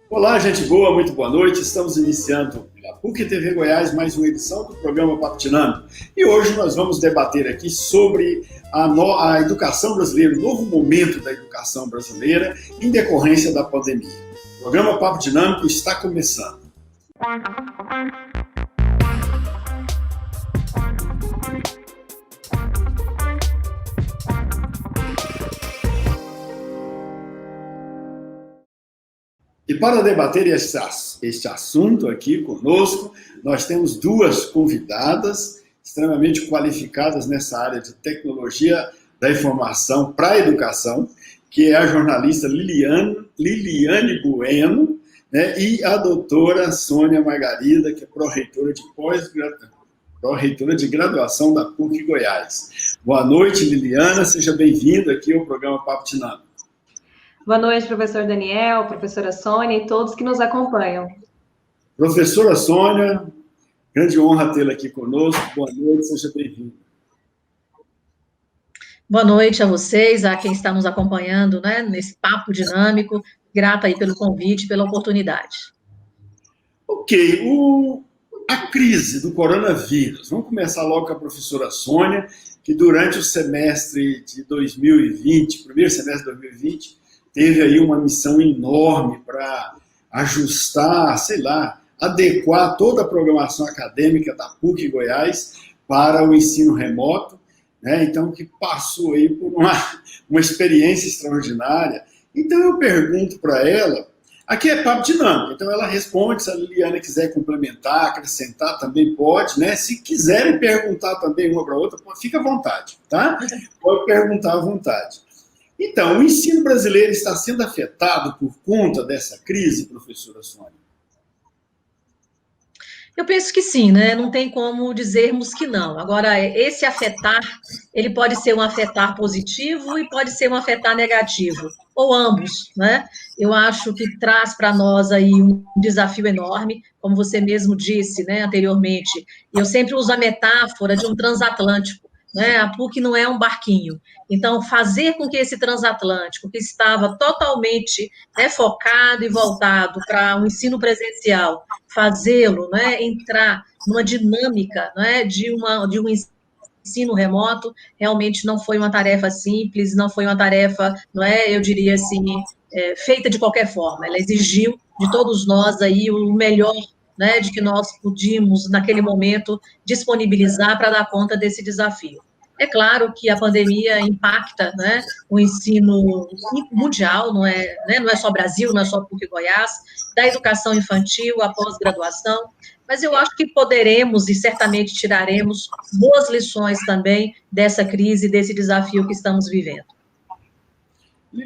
Olá, gente boa, muito boa noite. Estamos iniciando pela PUC TV Goiás mais uma edição do programa Papo Dinâmico. E hoje nós vamos debater aqui sobre a educação brasileira, o novo momento da educação brasileira em decorrência da pandemia. O programa Papo Dinâmico está começando. E para debater este assunto aqui conosco, nós temos duas convidadas extremamente qualificadas nessa área de tecnologia da informação para a educação, que é a jornalista Liliane Bueno, né, e a doutora Sônia Margarida, que é pró-reitora de graduação da PUC Goiás. Boa noite, Liliana, seja bem-vinda aqui ao programa Papo Dinâmico. Boa noite, professor Daniel, professora Sônia e todos que nos acompanham. Professora Sônia, grande honra tê-la aqui conosco. Boa noite, seja bem-vinda. Boa noite a vocês, a quem está nos acompanhando, né, nesse papo dinâmico. Grata aí pelo convite, pela oportunidade. Ok, a crise do coronavírus. Vamos começar logo com a professora Sônia, que durante o semestre de 2020, primeiro semestre de 2020, teve aí uma missão enorme para ajustar, adequar toda a programação acadêmica da PUC Goiás para o ensino remoto, né? Então, que passou aí por uma experiência extraordinária. Então, eu pergunto para ela, aqui é papo dinâmico, então ela responde, se a Liliana quiser complementar, acrescentar, também pode, né? Se quiserem perguntar também uma para a outra, fica à vontade, tá? Pode perguntar à vontade. Então, o ensino brasileiro está sendo afetado por conta dessa crise, professora Sônia? Eu penso que sim, né? Não tem como dizermos que não. Agora, esse afetar, ele pode ser um afetar positivo e pode ser um afetar negativo, ou ambos, né? Eu acho que traz para nós aí um desafio enorme, como você mesmo disse, né, anteriormente. Eu sempre uso a metáfora de um transatlântico, né? A PUC não é um barquinho. Então, fazer com que esse transatlântico, que estava totalmente, né, focado e voltado para o ensino presencial, fazê-lo, né, entrar numa dinâmica, né, de um ensino remoto, realmente não foi uma tarefa simples, não foi uma tarefa, não é, eu diria assim, feita de qualquer forma. Ela exigiu de todos nós aí o melhor, né, de que nós pudimos, naquele momento, disponibilizar para dar conta desse desafio. É claro que a pandemia impacta, né, o ensino mundial, não é, né, não é só Brasil, não é só PUC Goiás, da educação infantil, a pós-graduação, mas eu acho que poderemos e certamente tiraremos boas lições também dessa crise, desse desafio que estamos vivendo.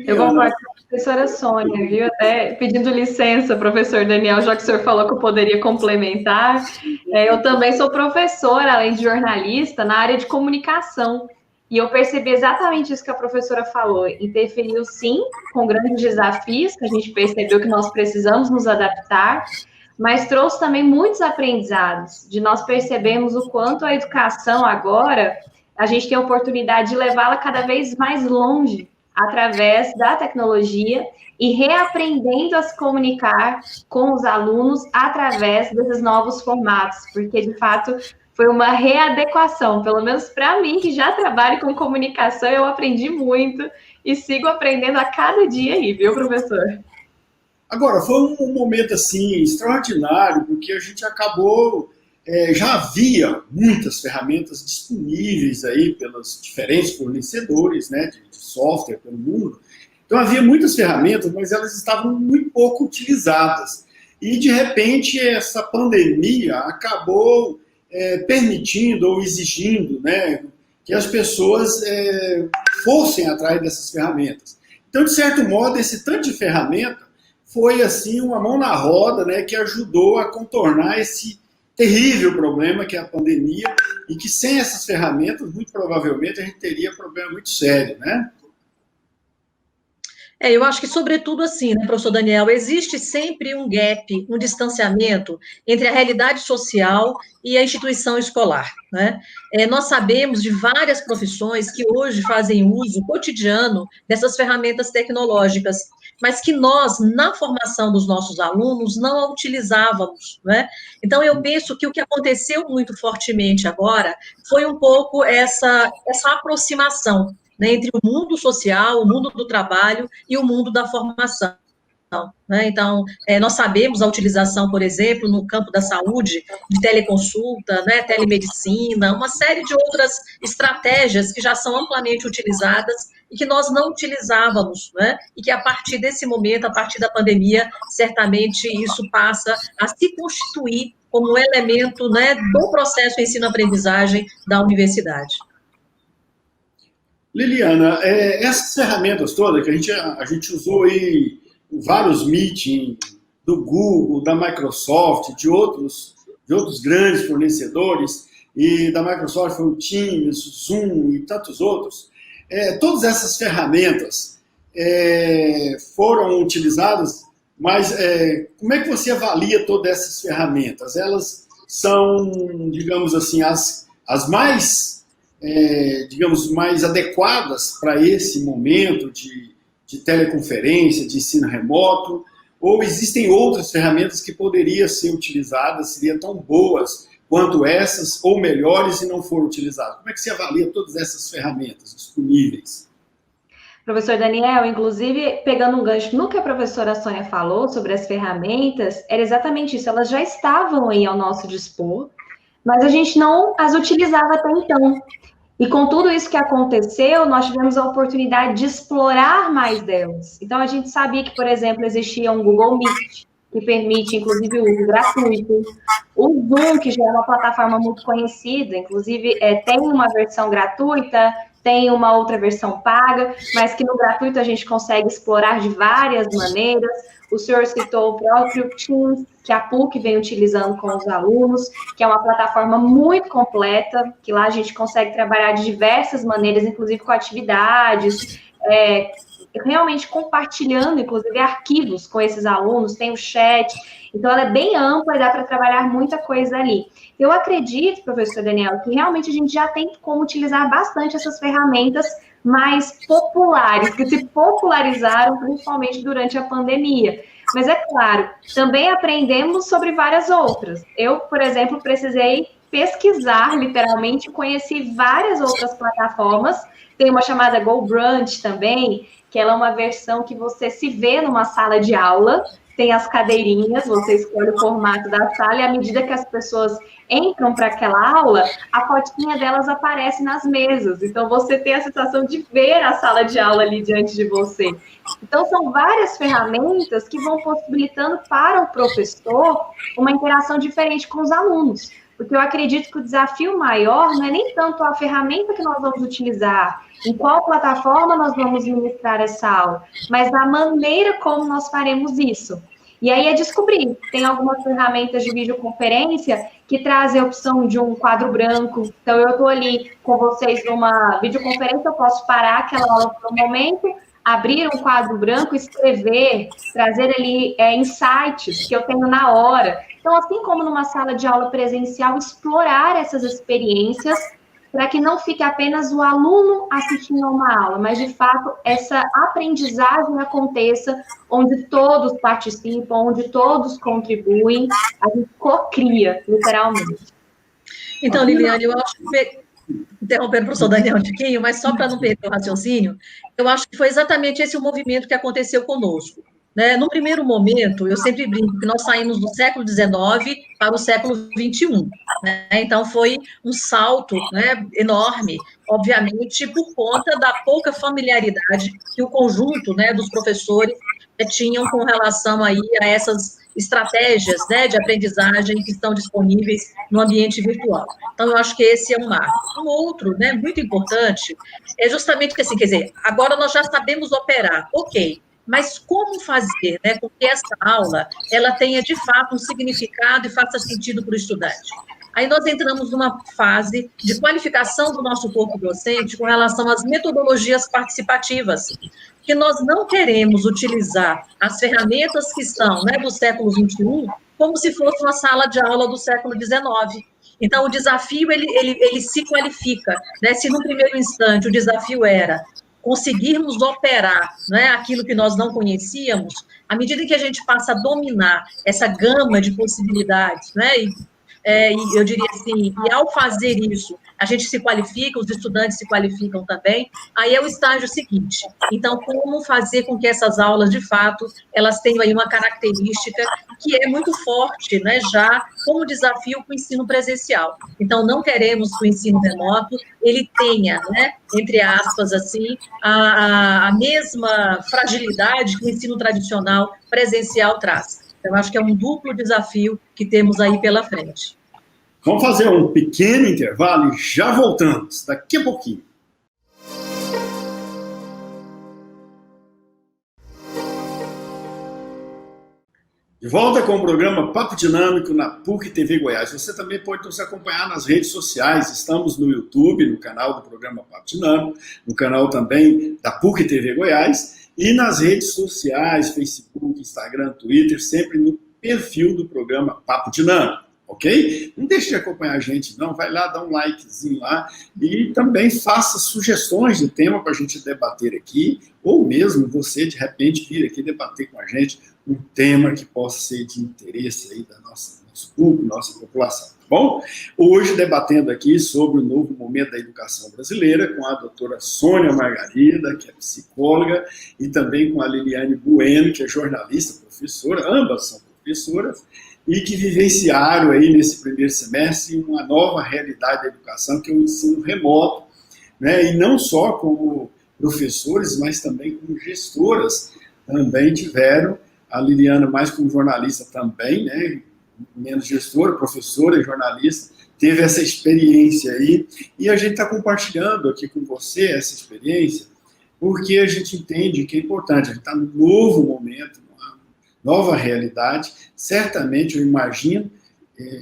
Eu concordo com a professora Sônia, viu? Até pedindo licença, professor Daniel, já que o senhor falou que eu poderia complementar. Eu também sou professora, além de jornalista, na área de comunicação. E eu percebi exatamente isso que a professora falou. Interferiu, sim, com grandes desafios, que a gente percebeu que nós precisamos nos adaptar, mas trouxe também muitos aprendizados, de nós percebermos o quanto a educação agora, a gente tem a oportunidade de levá-la cada vez mais longe, através da tecnologia e reaprendendo a se comunicar com os alunos através desses novos formatos, porque, de fato, foi uma readequação, pelo menos para mim, que já trabalho com comunicação, eu aprendi muito e sigo aprendendo a cada dia aí, viu, professor? Agora, foi um momento, assim, extraordinário, porque a gente acabou... já havia muitas ferramentas disponíveis aí pelos diferentes fornecedores, né, de software pelo mundo. Então, havia muitas ferramentas, mas elas estavam muito pouco utilizadas. E, de repente, essa pandemia acabou permitindo ou exigindo, né, que as pessoas fossem atrás dessas ferramentas. Então, de certo modo, esse tanto de ferramenta foi, assim, uma mão na roda, né, que ajudou a contornar esse terrível problema que é a pandemia, e que sem essas ferramentas, muito provavelmente, a gente teria um problema muito sério, né? Eu acho que, sobretudo, assim, né, professor Daniel, existe sempre um gap, um distanciamento entre a realidade social e a instituição escolar, né? Nós sabemos de várias profissões que hoje fazem uso cotidiano dessas ferramentas tecnológicas, mas que nós, na formação dos nossos alunos, não a utilizávamos, né? Então, eu penso que o que aconteceu muito fortemente agora foi um pouco essa aproximação, né, entre o mundo social, o mundo do trabalho e o mundo da formação. Né? Então, nós sabemos a utilização, por exemplo, no campo da saúde, de teleconsulta, né, telemedicina, uma série de outras estratégias que já são amplamente utilizadas e que nós não utilizávamos, né, e que a partir desse momento, a partir da pandemia, certamente isso passa a se constituir como um elemento, né, do processo de ensino-aprendizagem da universidade. Liliana, essas ferramentas todas que a gente usou aí vários meetings do Google, da Microsoft, de outros grandes fornecedores, e da Microsoft foi o Teams, o Zoom e tantos outros, todas essas ferramentas foram utilizadas, mas como é que você avalia todas essas ferramentas? Elas são, digamos assim, as mais digamos, mais adequadas para esse momento de teleconferência, de ensino remoto, ou existem outras ferramentas que poderiam ser utilizadas, seriam tão boas quanto essas, ou melhores, e não foram utilizadas? Como é que você avalia todas essas ferramentas disponíveis? Professor Daniel, inclusive, pegando um gancho no que a professora Sônia falou sobre as ferramentas, era exatamente isso, elas já estavam aí ao nosso dispor, mas a gente não as utilizava até então. E com tudo isso que aconteceu, nós tivemos a oportunidade de explorar mais delas. Então, a gente sabia que, por exemplo, existia um Google Meet, que permite, inclusive, o uso gratuito. O Zoom, que já é uma plataforma muito conhecida, inclusive, tem uma versão gratuita, tem uma outra versão paga, mas que no gratuito a gente consegue explorar de várias maneiras. O senhor citou o próprio Teams, que a PUC vem utilizando com os alunos, que é uma plataforma muito completa, que lá a gente consegue trabalhar de diversas maneiras, inclusive com atividades, realmente compartilhando, inclusive, arquivos com esses alunos, tem o chat, então ela é bem ampla e dá para trabalhar muita coisa ali. Eu acredito, professor Daniel, que realmente a gente já tem como utilizar bastante essas ferramentas mais populares, que se popularizaram principalmente durante a pandemia. Mas é claro, também aprendemos sobre várias outras. Eu, por exemplo, precisei pesquisar, literalmente, conheci várias outras plataformas. Tem uma chamada GoBrunch também, que ela é uma versão que você se vê numa sala de aula, tem as cadeirinhas, você escolhe o formato da sala, e à medida que as pessoas entram para aquela aula, a fotinha delas aparece nas mesas. Então, você tem a sensação de ver a sala de aula ali diante de você. Então, são várias ferramentas que vão possibilitando para o professor uma interação diferente com os alunos. Porque eu acredito que o desafio maior não é nem tanto a ferramenta que nós vamos utilizar, em qual plataforma nós vamos ministrar essa aula, mas a maneira como nós faremos isso. E aí é descobrir. Tem algumas ferramentas de videoconferência que trazem a opção de um quadro branco. Então, eu estou ali com vocês numa videoconferência, eu posso parar aquela aula por um momento, abrir um quadro branco, escrever, trazer ali insights que eu tenho na hora. Então, assim como numa sala de aula presencial, explorar essas experiências para que não fique apenas o aluno assistindo a uma aula, mas, de fato, essa aprendizagem aconteça onde todos participam, onde todos contribuem, a gente cocria, literalmente. Então, Liliane, eu acho que, interrompendo o professor Daniel um tiquinho, mas só para não perder o raciocínio, eu acho que foi exatamente esse o movimento que aconteceu conosco. Né? No primeiro momento, eu sempre brinco que nós saímos do século XIX para o século XXI. Né? Então, foi um salto, né, enorme, obviamente, por conta da pouca familiaridade que o conjunto, né, dos professores tinham com relação aí a essas estratégias, né, de aprendizagem que estão disponíveis no ambiente virtual. Então, eu acho que esse é um marco. Um outro, né, muito importante, é justamente que, assim, quer dizer, agora nós já sabemos operar, ok, mas como fazer, né, com que essa aula ela tenha, de fato, um significado e faça sentido para o estudante? Aí nós entramos numa fase de qualificação do nosso corpo docente com relação às metodologias participativas, que nós não queremos utilizar as ferramentas que estão, né, do século XXI como se fosse uma sala de aula do século XIX. Então, o desafio, ele se qualifica, né? Se no primeiro instante o desafio era conseguirmos operar, né, aquilo que nós não conhecíamos, à medida que a gente passa a dominar essa gama de possibilidades, né, e eu diria assim, e ao fazer isso, a gente se qualifica, os estudantes se qualificam também, aí é o estágio seguinte. Então, como fazer com que essas aulas, de fato, elas tenham aí uma característica que é muito forte, né, já como desafio para o ensino presencial. Então, não queremos que o ensino remoto, ele tenha, né, entre aspas, assim, a mesma fragilidade que o ensino tradicional presencial traz. Eu acho que é um duplo desafio que temos aí pela frente. Vamos fazer um pequeno intervalo e já voltamos, daqui a pouquinho. De volta com o programa Papo Dinâmico na PUC TV Goiás. Você também pode nos acompanhar nas redes sociais. Estamos no YouTube, no canal do programa Papo Dinâmico, no canal também da PUC TV Goiás, e nas redes sociais, Facebook, Instagram, Twitter, sempre no perfil do programa Papo Dinâmico, ok? Não deixe de acompanhar a gente, não. Vai lá, dá um likezinho lá e também faça sugestões de tema para a gente debater aqui, ou mesmo você, de repente, vir aqui debater com a gente um tema que possa ser de interesse aí da nosso público, nossa população. Bom, hoje debatendo aqui sobre o novo momento da educação brasileira com a doutora Sônia Margarida, que é psicóloga, e também com a Liliane Bueno, que é jornalista, professora, ambas são professoras, e que vivenciaram aí nesse primeiro semestre uma nova realidade da educação, que é o ensino remoto, né? E não só como professores, mas também como gestoras, também tiveram, a Liliana mais como jornalista também, né? Menos gestora, professora e jornalista, teve essa experiência aí, e a gente está compartilhando aqui com você essa experiência, porque a gente entende que é importante, a gente está num novo momento, uma nova realidade, certamente eu imagino,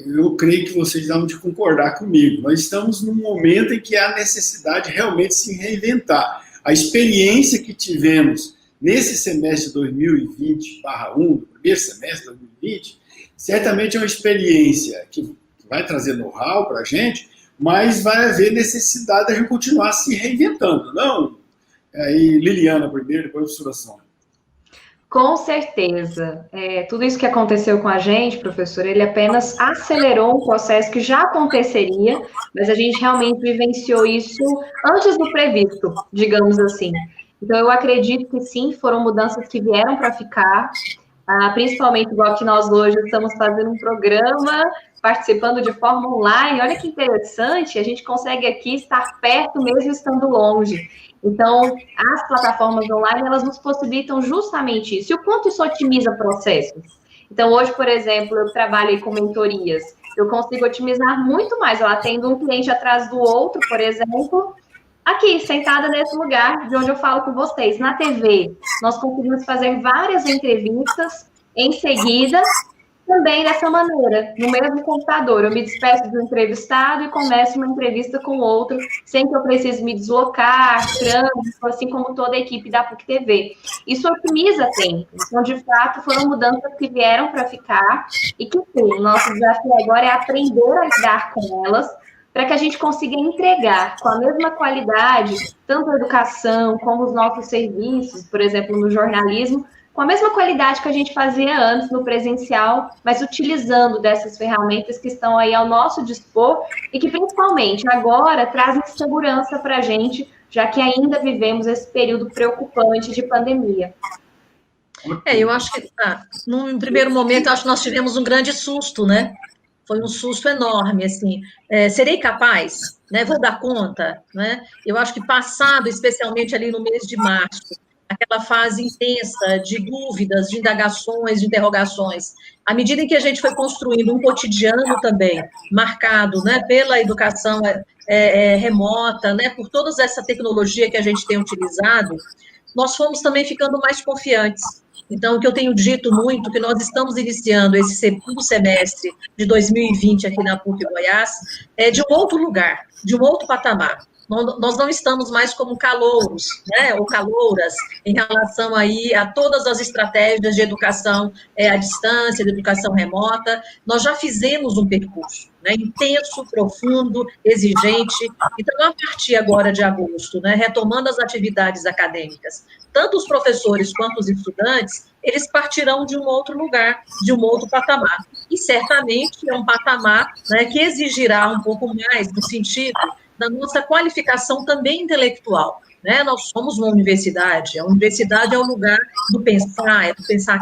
eu creio que vocês vão de concordar comigo, nós estamos num momento em que há necessidade realmente de se reinventar. A experiência que tivemos nesse semestre 2020/1, no primeiro semestre de 2020, certamente é uma experiência que vai trazer know-how para a gente, mas vai haver necessidade de a gente continuar se reinventando, não? Aí, Liliana primeiro, depois a professora Sônia. Com certeza. Tudo isso que aconteceu com a gente, professor, ele apenas acelerou um processo que já aconteceria, mas a gente realmente vivenciou isso antes do previsto, digamos assim. Então, eu acredito que sim, foram mudanças que vieram para ficar, principalmente igual que nós hoje estamos fazendo um programa, participando de forma online. Olha que interessante, a gente consegue aqui estar perto mesmo estando longe. Então, as plataformas online, elas nos possibilitam justamente isso. E o quanto isso otimiza processos? Então, hoje, por exemplo, eu trabalho aí com mentorias. Eu consigo otimizar muito mais. Eu atendo um cliente atrás do outro, por exemplo, aqui, sentada nesse lugar de onde eu falo com vocês. Na TV, nós conseguimos fazer várias entrevistas em seguida, também dessa maneira, no mesmo computador. Eu me despeço do entrevistado e começo uma entrevista com outro, sem que eu precise me deslocar, trânsito, assim como toda a equipe da PUC TV. Isso otimiza tempo. Então, de fato, foram mudanças que vieram para ficar e que, sim, o nosso desafio agora é aprender a lidar com elas, para que a gente consiga entregar com a mesma qualidade, tanto a educação como os nossos serviços, por exemplo, no jornalismo, com a mesma qualidade que a gente fazia antes no presencial, mas utilizando dessas ferramentas que estão aí ao nosso dispor e que, principalmente, agora trazem segurança para a gente, já que ainda vivemos esse período preocupante de pandemia. Eu acho que, num primeiro momento, eu acho que nós tivemos um grande susto, né? Foi um susto enorme, assim, serei capaz, né? Vou dar conta, né? Eu acho que passado, especialmente ali no mês de março, aquela fase intensa de dúvidas, de indagações, de interrogações, à medida em que a gente foi construindo um cotidiano também, marcado, né, pela educação remota, né, por toda essa tecnologia que a gente tem utilizado, nós fomos também ficando mais confiantes, Então, o que eu tenho dito muito, que nós estamos iniciando esse segundo semestre de 2020 aqui na PUC Goiás, é de um outro lugar, de um outro patamar. Nós não estamos mais como calouros, né, ou calouras, em relação aí a todas as estratégias de educação à distância, de educação remota. Nós já fizemos um percurso, né, intenso, profundo, exigente. Então, a partir agora de agosto, né, retomando as atividades acadêmicas, tanto os professores quanto os estudantes, eles partirão de um outro lugar, de um outro patamar. E certamente é um patamar, né, que exigirá um pouco mais no sentido da nossa qualificação também intelectual. Né? Nós somos uma universidade, a universidade é o lugar do pensar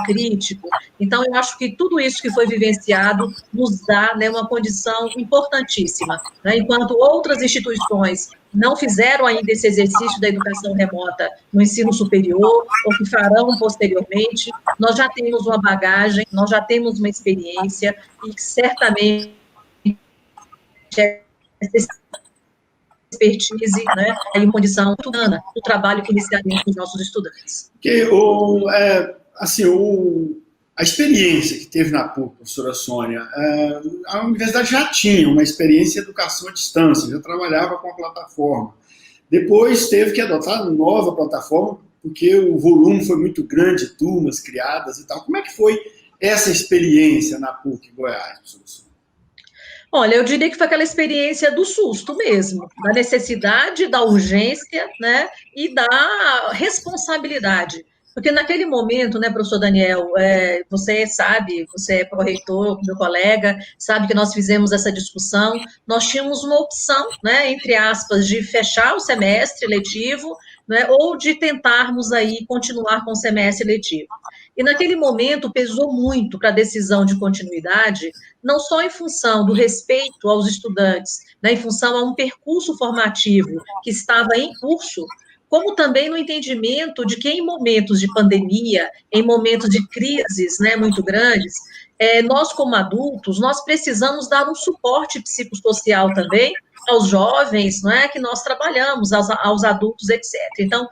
crítico. Então, eu acho que tudo isso que foi vivenciado nos dá, né, uma condição importantíssima. Né? Enquanto outras instituições não fizeram ainda esse exercício da educação remota no ensino superior, ou que farão posteriormente, nós já temos uma bagagem, nós já temos uma experiência, e certamente expertise, né, e uma condição muito humana do trabalho que iniciaremos com os nossos estudantes. A experiência que teve na PUC, professora Sônia, a universidade já tinha uma experiência em educação à distância, já trabalhava com a plataforma. Depois teve que adotar uma nova plataforma, porque o volume foi muito grande, turmas criadas e tal. Como é que foi essa experiência na PUC Goiás, professora Sônia? Olha, eu diria que foi aquela experiência do susto mesmo, da necessidade, da urgência, né, e da responsabilidade. Porque naquele momento, né, professor Daniel, você sabe, você é pró-reitor, meu colega, sabe que nós fizemos essa discussão, nós tínhamos uma opção, né, entre aspas, de fechar o semestre letivo, né, ou de tentarmos aí continuar com o semestre letivo. E naquele momento pesou muito para a decisão de continuidade, não só em função do respeito aos estudantes, né, em função a um percurso formativo que estava em curso, como também no entendimento de que em momentos de pandemia, em momentos de crises, né, muito grandes, nós como adultos, nós precisamos dar um suporte psicossocial também aos jovens, não é, que nós trabalhamos, aos adultos, etc. Então,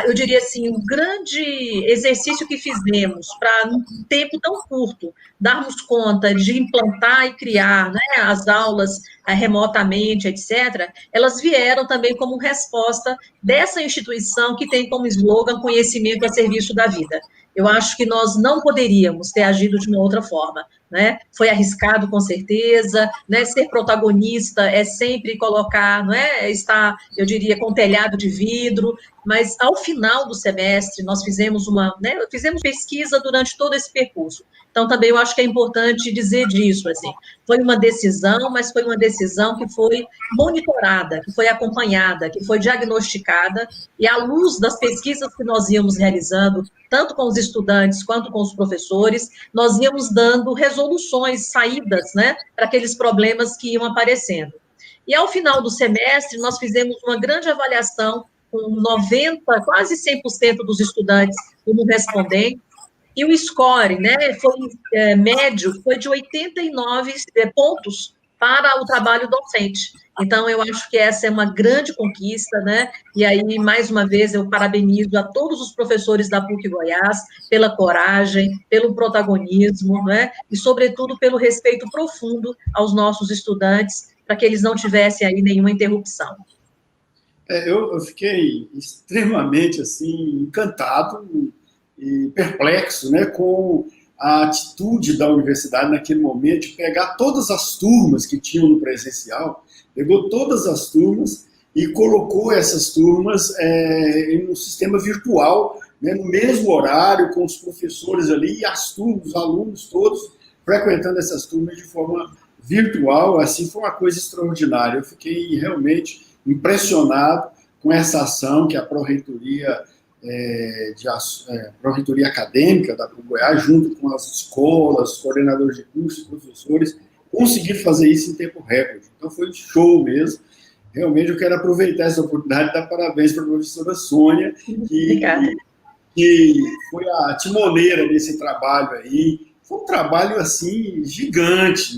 eu diria assim, um grande exercício que fizemos para, num tempo tão curto, darmos conta de implantar e criar, né, as aulas remotamente, etc., elas vieram também como resposta dessa instituição que tem como slogan conhecimento a serviço da vida. Eu acho que nós não poderíamos ter agido de uma outra forma, né? Foi arriscado, com certeza, né? Ser protagonista é sempre colocar, não é? Estar, eu diria, com telhado de vidro, mas ao final do semestre nós fizemos fizemos pesquisa durante todo esse percurso. Então, também eu acho que é importante dizer disso, assim, foi uma decisão, mas foi uma decisão que foi monitorada, que foi acompanhada, que foi diagnosticada, e à luz das pesquisas que nós íamos realizando, tanto com os estudantes quanto com os professores, nós íamos dando resoluções, saídas, né, para aqueles problemas que iam aparecendo. E ao final do semestre, nós fizemos uma grande avaliação, com 90%, quase 100% dos estudantes como respondentes, e o score, né, médio, foi de 89 pontos para o trabalho docente. Então, eu acho que essa é uma grande conquista, né, e aí, mais uma vez, eu parabenizo a todos os professores da PUC Goiás pela coragem, pelo protagonismo, né, e, sobretudo, pelo respeito profundo aos nossos estudantes, para que eles não tivessem aí nenhuma interrupção. Eu fiquei extremamente, assim, encantado e perplexo, né, com a atitude da universidade naquele momento de pegar todas as turmas que tinham no presencial, pegou todas as turmas e colocou essas turmas em um sistema virtual, né, no mesmo horário, com os professores ali, e as turmas, os alunos todos frequentando essas turmas de forma virtual. Assim, foi uma coisa extraordinária. Eu fiquei realmente impressionado com essa ação que a Pró-Reitoria Pró-Reitoria Acadêmica da PUC Goiás, junto com as escolas, coordenadores de cursos, professores, conseguiram fazer isso em tempo recorde. Então, foi show mesmo. Realmente, eu quero aproveitar essa oportunidade e dar parabéns para a professora Sônia, que foi a timoneira desse trabalho aí. Foi um trabalho, assim, gigante.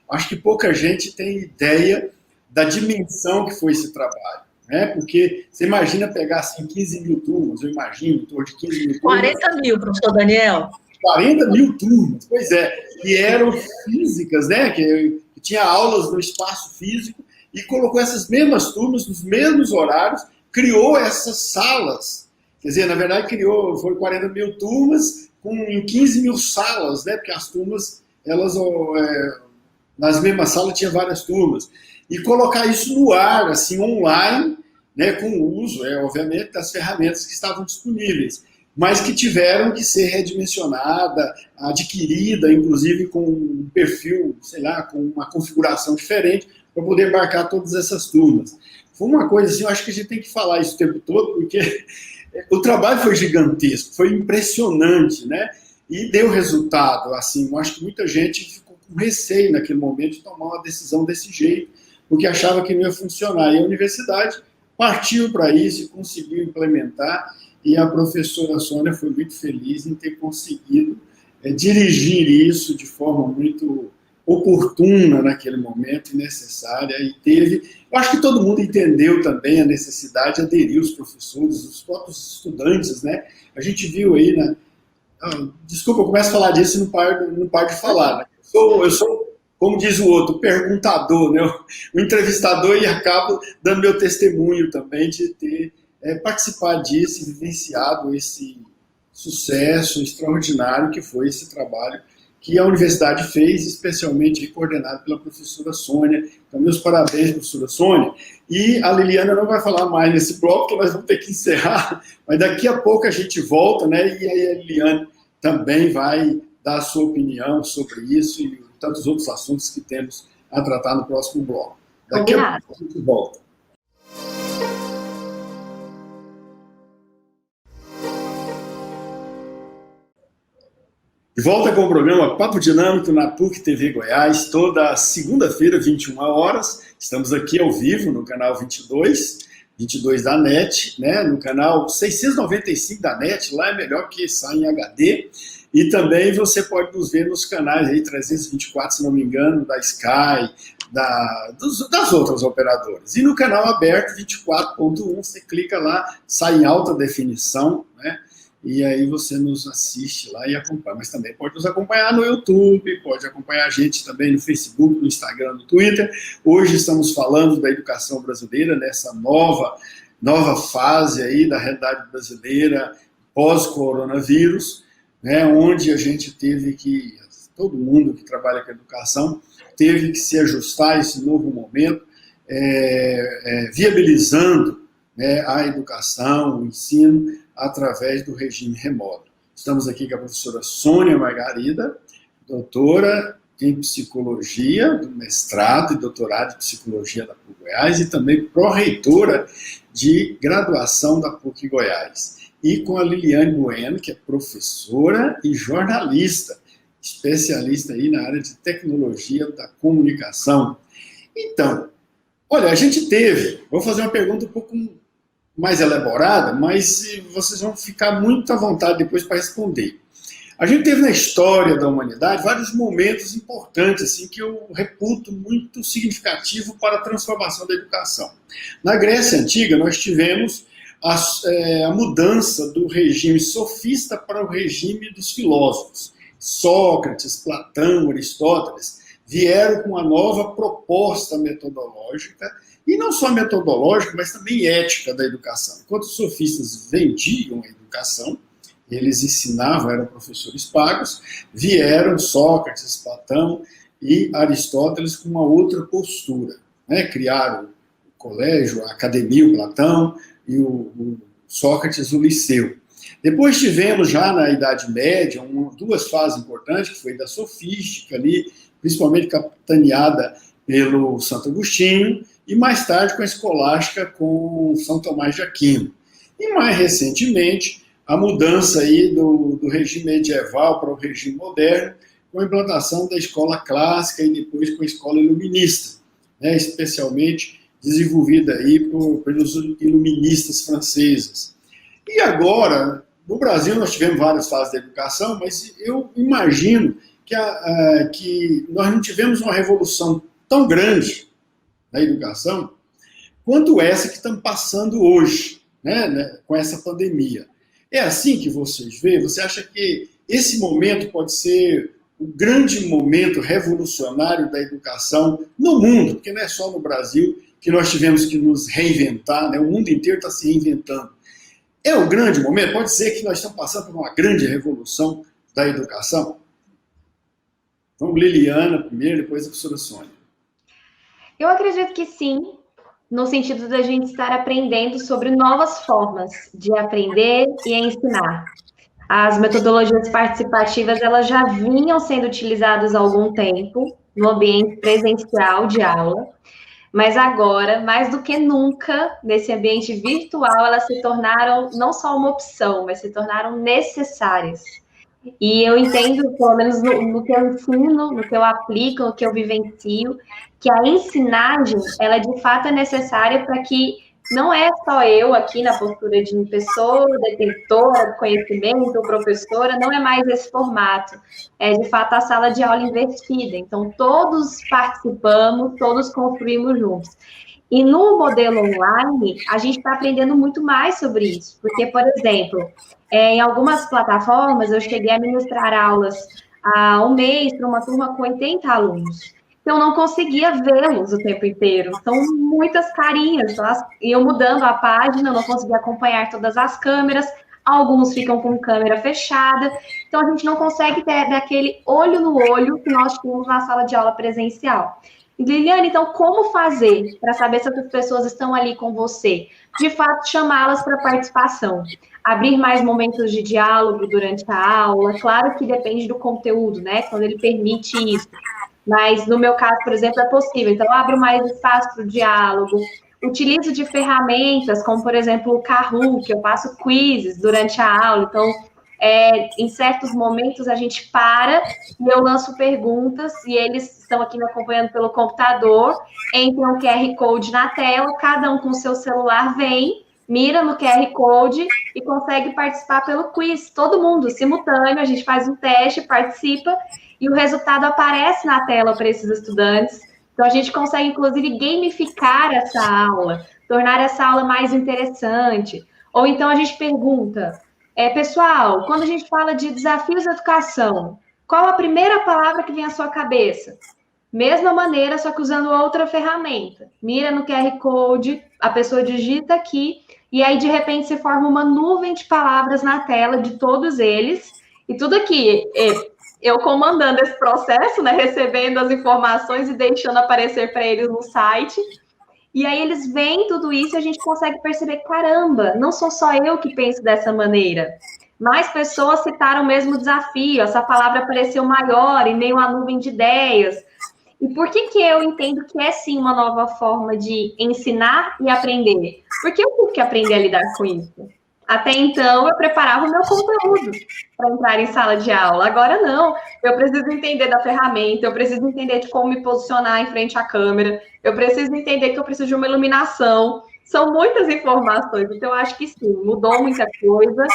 Acho que pouca gente tem ideia da dimensão que foi esse trabalho. né? Porque você imagina pegar assim, 15 mil turmas, eu imagino, em torno de 15 mil turmas. 40 mil, professor Daniel. 40 mil turmas, pois é, que eram físicas, né? Que tinha aulas no espaço físico e colocou essas mesmas turmas nos mesmos horários, criou essas salas. Quer dizer, na verdade, foi 40 mil turmas em 15 mil salas, né? Porque as turmas, elas, nas mesmas salas tinha várias turmas. E colocar isso no ar, assim, online, né? Com o uso, obviamente, das ferramentas que estavam disponíveis, mas que tiveram que ser redimensionada, adquirida, inclusive com um perfil, sei lá, com uma configuração diferente, para poder embarcar todas essas turmas. Foi uma coisa assim, eu acho que a gente tem que falar isso o tempo todo, porque o trabalho foi gigantesco, foi impressionante, né? E deu resultado, assim, eu acho que muita gente ficou com receio naquele momento de tomar uma decisão desse jeito, porque achava que não ia funcionar. E a universidade partiu para isso e conseguiu implementar, e a professora Sônia foi muito feliz em ter conseguido dirigir isso de forma muito oportuna naquele momento e necessária, e eu acho que todo mundo entendeu também a necessidade de aderir os professores, os próprios estudantes, né? A gente viu aí, né? Desculpa, eu começo a falar disso e não paro de falar, né? Eu sou, como diz o outro, perguntador, né? O entrevistador, e acabo dando meu testemunho também de ter participado disso e vivenciado esse sucesso extraordinário que foi esse trabalho que a universidade fez, especialmente coordenado pela professora Sônia. Então, meus parabéns, professora Sônia. E a Liliana não vai falar mais nesse bloco, porque nós vamos ter que encerrar, mas daqui a pouco a gente volta, né? E aí a Liliana também vai dar a sua opinião sobre isso e tantos outros assuntos que temos a tratar no próximo bloco. Daqui a pouco a gente volta. De volta com o programa Papo Dinâmico na PUC TV Goiás, toda segunda-feira, 21 horas. Estamos aqui ao vivo no canal 22 da NET, né? No canal 695 da NET, lá é melhor que sai em HD. E também você pode nos ver nos canais aí 324, se não me engano, da Sky, das outras operadoras. E no canal aberto 24.1, você clica lá, sai em alta definição, né? E aí você nos assiste lá e acompanha. Mas também pode nos acompanhar no YouTube, pode acompanhar a gente também no Facebook, no Instagram, no Twitter. Hoje estamos falando da educação brasileira, nessa nova fase aí da realidade brasileira pós-coronavírus, né, onde a gente teve que, todo mundo que trabalha com educação, teve que se ajustar a esse novo momento, viabilizando, né, a educação, o ensino, através do regime remoto. Estamos aqui com a professora Sônia Margarida, doutora em psicologia, do mestrado e doutorado em psicologia da PUC Goiás, e também pró-reitora de graduação da PUC Goiás. E com a Liliane Bueno, que é professora e jornalista, especialista aí na área de tecnologia da comunicação. Então, olha, a gente vou fazer uma pergunta um pouco mais elaborada, mas vocês vão ficar muito à vontade depois para responder. A gente teve na história da humanidade vários momentos importantes, assim, que eu reputo muito significativo para a transformação da educação. Na Grécia Antiga, nós tivemos a mudança do regime sofista para o regime dos filósofos. Sócrates, Platão, Aristóteles vieram com uma nova proposta metodológica, e não só metodológica, mas também ética da educação. Enquanto os sofistas vendiam a educação, eles ensinavam, eram professores pagos, vieram Sócrates, Platão e Aristóteles com uma outra postura, né? Criaram o colégio, a academia, o Platão, e o Sócrates, o liceu. Depois tivemos, já na Idade Média, duas fases importantes, que foi da sofística, ali, principalmente capitaneada pelo Santo Agostinho, e mais tarde com a escolástica com São Tomás de Aquino. E mais recentemente, a mudança aí do regime medieval para o regime moderno, com a implantação da escola clássica e depois com a escola iluminista, né, especialmente desenvolvida aí pelos iluministas franceses. E agora, no Brasil nós tivemos várias fases da educação, mas eu imagino que nós não tivemos uma revolução tão grande na educação, quanto essa que estamos passando hoje, né, com essa pandemia. É assim que vocês veem? Você acha que esse momento pode ser o grande momento revolucionário da educação no mundo, porque não é só no Brasil que nós tivemos que nos reinventar, né? O mundo inteiro está se reinventando. É o grande momento? Pode ser que nós estamos passando por uma grande revolução da educação? Vamos, Liliana primeiro, depois a professora Sônia. Eu acredito que sim, no sentido da gente estar aprendendo sobre novas formas de aprender e ensinar. As metodologias participativas, elas já vinham sendo utilizadas há algum tempo no ambiente presencial de aula, mas agora, mais do que nunca, nesse ambiente virtual, elas se tornaram não só uma opção, mas se tornaram necessárias. E eu entendo, pelo menos no que eu ensino, no que eu aplico, no que eu vivencio, que a ensinagem, ela de fato é necessária para que não é só eu aqui na postura de pessoa, detentora do conhecimento, professora, não é mais esse formato. É, de fato, a sala de aula invertida. Então, todos participamos, todos construímos juntos. E no modelo online, a gente está aprendendo muito mais sobre isso. Porque, por exemplo, em algumas plataformas, eu cheguei a ministrar aulas há um mês para uma turma com 80 alunos. Eu não conseguia vê-los o tempo inteiro. São muitas carinhas. Elas iam mudando a página, eu não conseguia acompanhar todas as câmeras. Alguns ficam com câmera fechada. Então, a gente não consegue ter daquele olho no olho que nós tínhamos na sala de aula presencial. E, Liliane, então, como fazer para saber se essas pessoas estão ali com você? De fato, chamá-las para participação. Abrir mais momentos de diálogo durante a aula. Claro que depende do conteúdo, né? Quando ele permite isso. Mas, no meu caso, por exemplo, é possível. Então, eu abro mais espaço para o diálogo. Utilizo de ferramentas, como, por exemplo, o Kahoot, que eu faço quizzes durante a aula. Então, em certos momentos, a gente para e eu lanço perguntas e eles estão aqui me acompanhando pelo computador, entram o QR Code na tela, cada um com o seu celular vem, mira no QR Code e consegue participar pelo quiz. Todo mundo, simultâneo, a gente faz um teste, participa e o resultado aparece na tela para esses estudantes. Então, a gente consegue, inclusive, gamificar essa aula, tornar essa aula mais interessante. Ou então a gente pergunta, pessoal, quando a gente fala de desafios da educação, qual a primeira palavra que vem à sua cabeça? Mesma maneira, só que usando outra ferramenta. Mira no QR Code, a pessoa digita aqui, e aí, de repente, se forma uma nuvem de palavras na tela de todos eles, e tudo aqui, eu comandando esse processo, né, recebendo as informações e deixando aparecer para eles no site. E aí eles veem tudo isso e a gente consegue perceber, caramba, não sou só eu que penso dessa maneira. Mais pessoas citaram o mesmo desafio, essa palavra apareceu maior em meio à nuvem de ideias. E por que eu entendo que é sim uma nova forma de ensinar e aprender? Porque eu tive que aprender a lidar com isso. Até então, eu preparava o meu conteúdo para entrar em sala de aula. Agora, não. Eu preciso entender da ferramenta, eu preciso entender de como me posicionar em frente à câmera, eu preciso entender que eu preciso de uma iluminação. São muitas informações. Então, eu acho que sim, mudou muita coisa.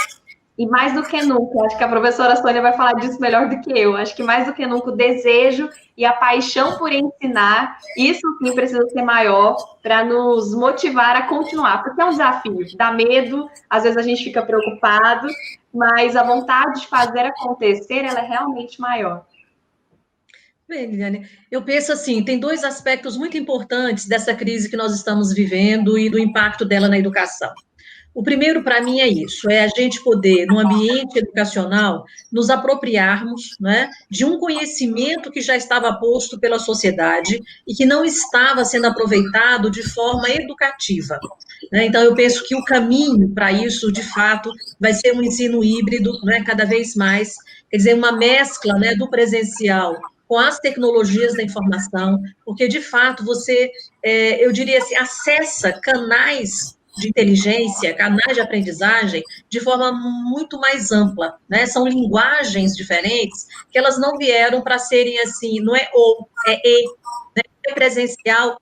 E mais do que nunca, acho que a professora Sônia vai falar disso melhor do que eu. Acho que mais do que nunca o desejo e a paixão por ensinar, isso sim precisa ser maior para nos motivar a continuar, porque é um desafio, dá medo, às vezes a gente fica preocupado, mas a vontade de fazer acontecer, ela é realmente maior. Bem, Liliane, eu penso assim, tem dois aspectos muito importantes dessa crise que nós estamos vivendo e do impacto dela na educação. O primeiro, para mim, é isso, é a gente poder, no ambiente educacional, nos apropriarmos, né, de um conhecimento que já estava posto pela sociedade e que não estava sendo aproveitado de forma educativa. Né? Então, eu penso que o caminho para isso, de fato, vai ser um ensino híbrido, né, cada vez mais, quer dizer, uma mescla, né, do presencial com as tecnologias da informação, porque, de fato, você, eu diria assim, acessa canais de inteligência, canais de aprendizagem, de forma muito mais ampla, né? São linguagens diferentes que elas não vieram para serem assim, não é ou, é e, né? É presencial,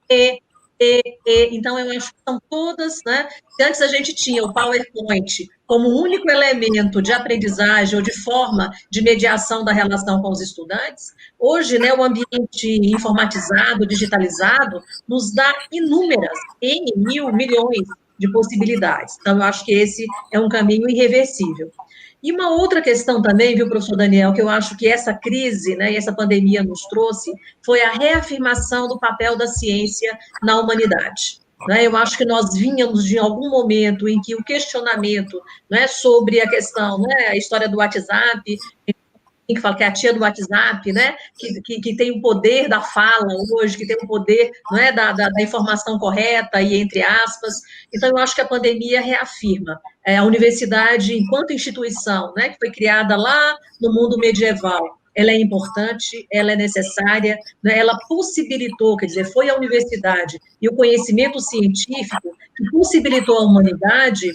Então, eu acho que são todas, né? Antes a gente tinha o PowerPoint como único elemento de aprendizagem ou de forma de mediação da relação com os estudantes, hoje, né, o ambiente informatizado, digitalizado, nos dá inúmeras, N, mil, milhões de possibilidades. Então, eu acho que esse é um caminho irreversível. E uma outra questão também, viu, professor Daniel, que eu acho que essa crise, né, e essa pandemia nos trouxe, foi a reafirmação do papel da ciência na humanidade. Né? Eu acho que nós vínhamos de algum momento em que o questionamento, né, sobre a questão, né, a história do WhatsApp, que fala que é a tia do WhatsApp, né, que tem o poder da fala hoje, que tem o poder, não é, da informação correta e entre aspas. Então, eu acho que a pandemia reafirma a universidade enquanto instituição, né, que foi criada lá no mundo medieval. Ela é importante, ela é necessária, né, ela possibilitou, quer dizer, foi a universidade e o conhecimento científico que possibilitou à humanidade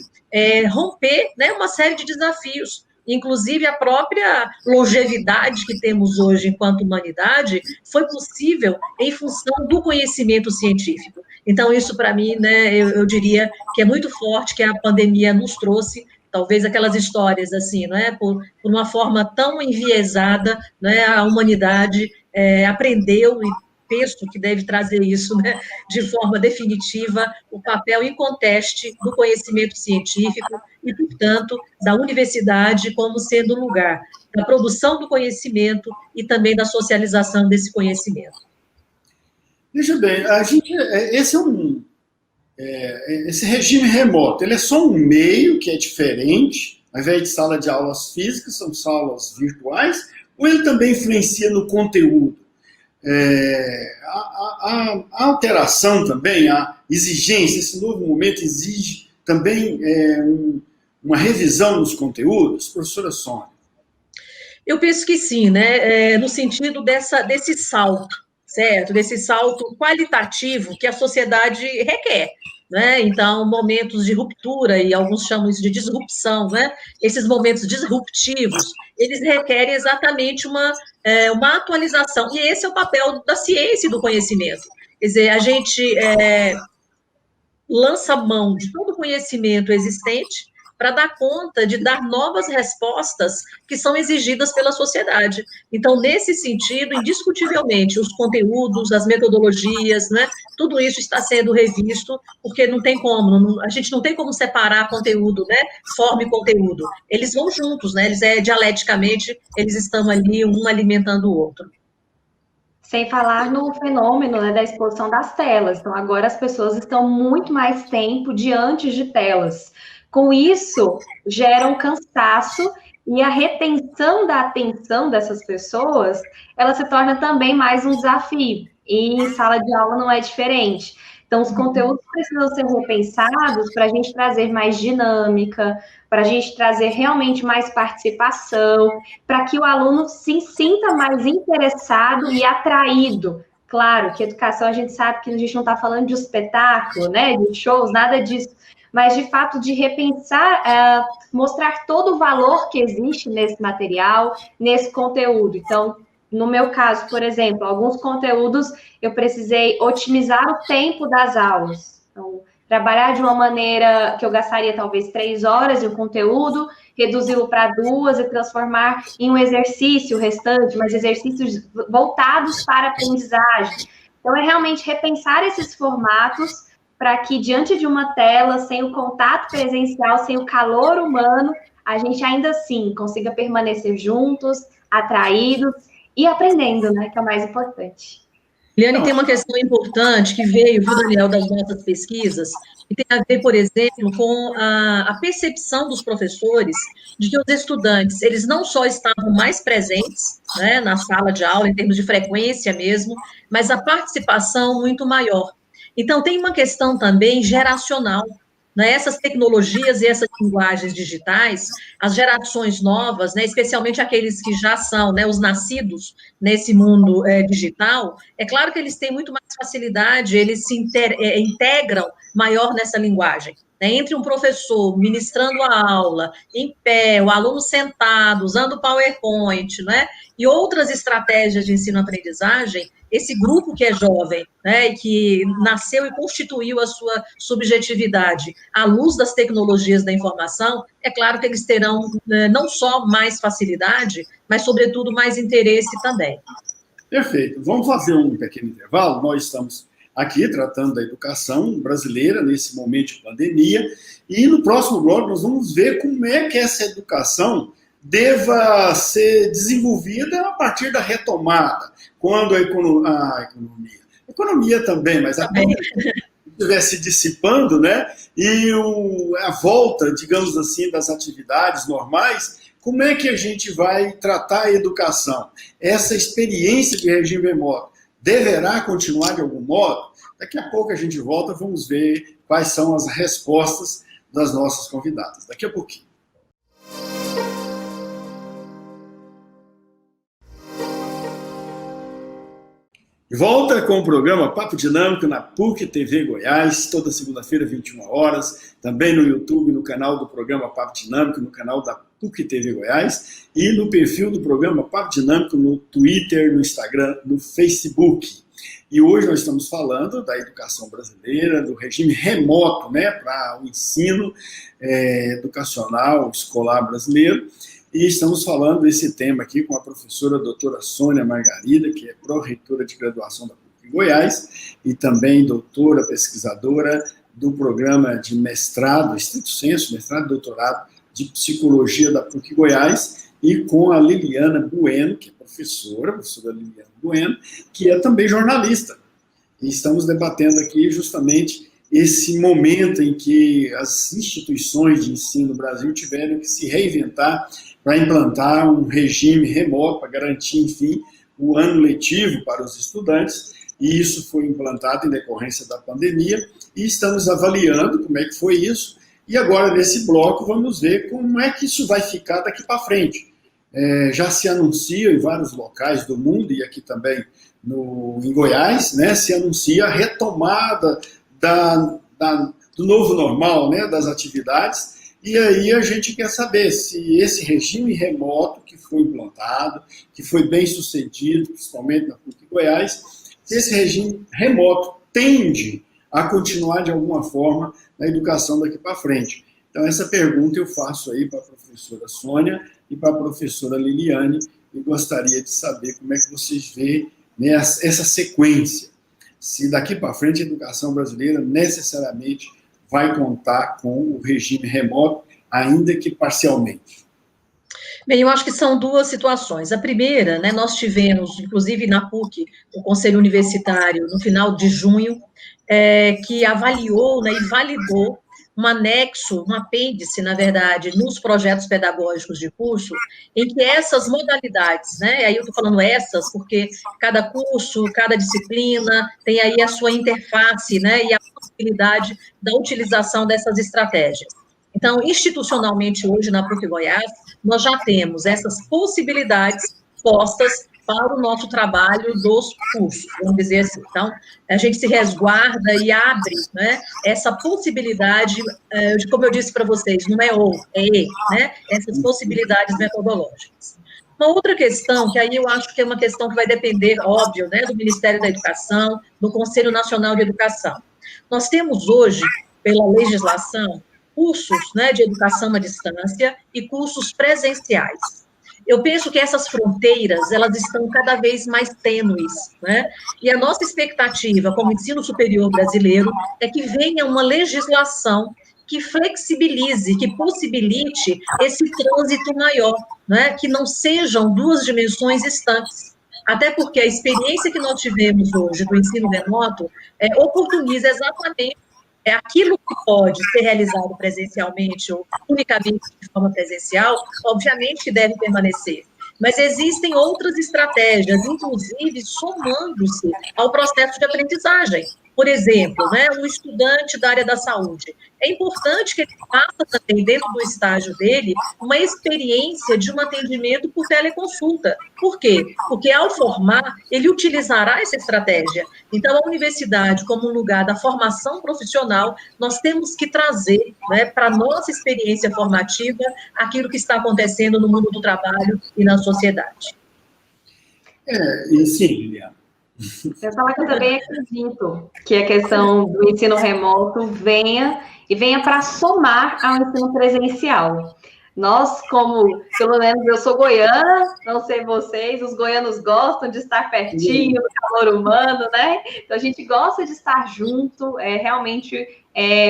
romper, né, uma série de desafios. Inclusive, a própria longevidade que temos hoje enquanto humanidade foi possível em função do conhecimento científico. Então, isso, para mim, né, eu diria que é muito forte que a pandemia nos trouxe, talvez aquelas histórias, assim, né, por uma forma tão enviesada, né, a humanidade aprendeu e penso que deve trazer isso, né, de forma definitiva, o papel inconteste do conhecimento científico e, portanto, da universidade como sendo o lugar da produção do conhecimento e também da socialização desse conhecimento. Veja bem, esse regime remoto, ele é só um meio que é diferente, ao invés de sala de aulas físicas, são salas virtuais, ou ele também influencia no conteúdo? A alteração também, a exigência, esse novo momento exige também uma revisão dos conteúdos, professora Sônia? Eu penso que sim, né? No sentido desse salto, certo? Desse salto qualitativo que a sociedade requer. Né? Então, momentos de ruptura, e alguns chamam isso de disrupção, né? Esses momentos disruptivos, eles requerem exatamente uma atualização, e esse é o papel da ciência e do conhecimento. Quer dizer, a gente lança mão de todo o conhecimento existente para dar conta de dar novas respostas que são exigidas pela sociedade. Então, nesse sentido, indiscutivelmente, os conteúdos, as metodologias, né, tudo isso está sendo revisto, porque não tem como, a gente não tem como separar conteúdo, né, forma e conteúdo. Eles vão juntos, né, dialeticamente, eles estão ali, um alimentando o outro. Sem falar no fenômeno, né, da exposição das telas. Então, agora as pessoas estão muito mais tempo diante de telas. Com isso, gera um cansaço e a retenção da atenção dessas pessoas, ela se torna também mais um desafio. E em sala de aula não é diferente. Então, os conteúdos precisam ser repensados para a gente trazer mais dinâmica, para a gente trazer realmente mais participação, para que o aluno se sinta mais interessado e atraído. Claro que educação, a gente sabe que a gente não está falando de espetáculo, né, de shows, nada disso, mas de fato de repensar, mostrar todo o valor que existe nesse material, nesse conteúdo. Então, no meu caso, por exemplo, alguns conteúdos eu precisei otimizar o tempo das aulas. Então, trabalhar de uma maneira que eu gastaria talvez 3 horas de um conteúdo, reduzi-lo para 2 e transformar em um exercício restante, mas exercícios voltados para a aprendizagem. Então, é realmente repensar esses formatos para que, diante de uma tela, sem o contato presencial, sem o calor humano, a gente ainda assim consiga permanecer juntos, atraídos e aprendendo, né, que é o mais importante. Liane, tem uma questão importante que veio, viu, Daniel, das nossas pesquisas, que tem a ver, por exemplo, com a percepção dos professores de que os estudantes, eles não só estavam mais presentes, né, na sala de aula, em termos de frequência mesmo, mas a participação muito maior. Então, tem uma questão também geracional, né? Essas tecnologias e essas linguagens digitais, as gerações novas, né, especialmente aqueles que já são, né, os nascidos nesse mundo digital, é claro que eles têm muito mais facilidade, eles se integram maior nessa linguagem. né, entre um professor ministrando a aula, em pé, o aluno sentado, usando o PowerPoint, né, e outras estratégias de ensino-aprendizagem, esse grupo que é jovem, né, e que nasceu e constituiu a sua subjetividade à luz das tecnologias da informação, é claro que eles terão não só mais facilidade, mas, sobretudo, mais interesse também. Perfeito. Vamos fazer um pequeno intervalo. Nós estamos aqui tratando da educação brasileira nesse momento de pandemia, e no próximo bloco nós vamos ver como é que essa educação deva ser desenvolvida a partir da retomada, quando a economia também, mas a pandemia estiver se dissipando, né, e a volta, digamos assim, das atividades normais, como é que a gente vai tratar a educação? Essa experiência de regime remoto deverá continuar de algum modo? Daqui a pouco a gente volta, vamos ver quais são as respostas das nossas convidadas. Daqui a pouquinho. De volta com o programa Papo Dinâmico na PUC TV Goiás, toda segunda-feira, 21 horas, também no YouTube, no canal do programa Papo Dinâmico, no canal da PUC TV Goiás, e no perfil do programa Papo Dinâmico no Twitter, no Instagram, no Facebook. E hoje nós estamos falando da educação brasileira, do regime remoto, né, para o ensino educacional, escolar brasileiro. E estamos falando desse tema aqui com a professora doutora Sônia Margarida, que é pró-reitora de graduação da PUC Goiás, e também doutora pesquisadora do programa de mestrado, estrito sensu, mestrado e doutorado de psicologia da PUC Goiás, e com a Liliana Bueno, que é professora Liliana Bueno, que é também jornalista. E estamos debatendo aqui justamente esse momento em que as instituições de ensino no Brasil tiveram que se reinventar para implantar um regime remoto, para garantir, enfim, o ano letivo para os estudantes, e isso foi implantado em decorrência da pandemia, e estamos avaliando como é que foi isso, e agora, nesse bloco, vamos ver como é que isso vai ficar daqui para frente. Já se anuncia em vários locais do mundo, e aqui também em Goiás, né, se anuncia a retomada do novo normal, né, das atividades, e aí a gente quer saber se esse regime remoto que foi implantado, que foi bem sucedido, principalmente na PUC Goiás, se esse regime remoto tende a continuar de alguma forma na educação daqui para frente. Então essa pergunta eu faço aí para a professora Sônia e para a professora Liliane, e gostaria de saber como é que vocês veem, né, essa sequência. Se daqui para frente a educação brasileira necessariamente vai contar com o regime remoto, ainda que parcialmente. Bem, eu acho que são duas situações. A primeira, né, nós tivemos, inclusive na PUC, o Conselho Universitário, no final de junho, que avaliou, né, e validou um anexo, um apêndice, na verdade, nos projetos pedagógicos de curso, em que essas modalidades, né, aí eu estou falando essas, porque cada curso, cada disciplina tem aí a sua interface, né, e a possibilidade da utilização dessas estratégias. Então, institucionalmente, hoje, na PUC Goiás, nós já temos essas possibilidades postas para o nosso trabalho dos cursos, vamos dizer assim. Então, a gente se resguarda e abre, né, essa possibilidade, como eu disse para vocês, não é ou, é e, né, essas possibilidades metodológicas. Uma outra questão, que aí eu acho que é uma questão que vai depender, óbvio, né, do Ministério da Educação, do Conselho Nacional de Educação. Nós temos hoje, pela legislação, cursos, né, de educação à distância e cursos presenciais. Eu penso que essas fronteiras, elas estão cada vez mais tênues, né? E a nossa expectativa como ensino superior brasileiro é que venha uma legislação que flexibilize, que possibilite esse trânsito maior, né? Que não sejam duas dimensões estanques. Até porque a experiência que nós tivemos hoje do ensino remoto oportuniza exatamente aquilo que pode ser realizado presencialmente ou unicamente de forma presencial, obviamente deve permanecer. Mas existem outras estratégias, inclusive somando-se ao processo de aprendizagem. Por exemplo, né, um estudante da área da saúde. É importante que ele faça também, dentro do estágio dele, uma experiência de um atendimento por teleconsulta. Por quê? Porque, ao formar, ele utilizará essa estratégia. Então, a universidade, como um lugar da formação profissional, nós temos que trazer, né, para a nossa experiência formativa aquilo que está acontecendo no mundo do trabalho e na sociedade. E sim, Liliana. Eu falo que eu também acredito que a questão do ensino remoto venha para somar ao ensino presencial. Nós, como, pelo menos eu sou goiana, não sei vocês, os goianos gostam de estar pertinho do calor humano, né? Então a gente gosta de estar junto, realmente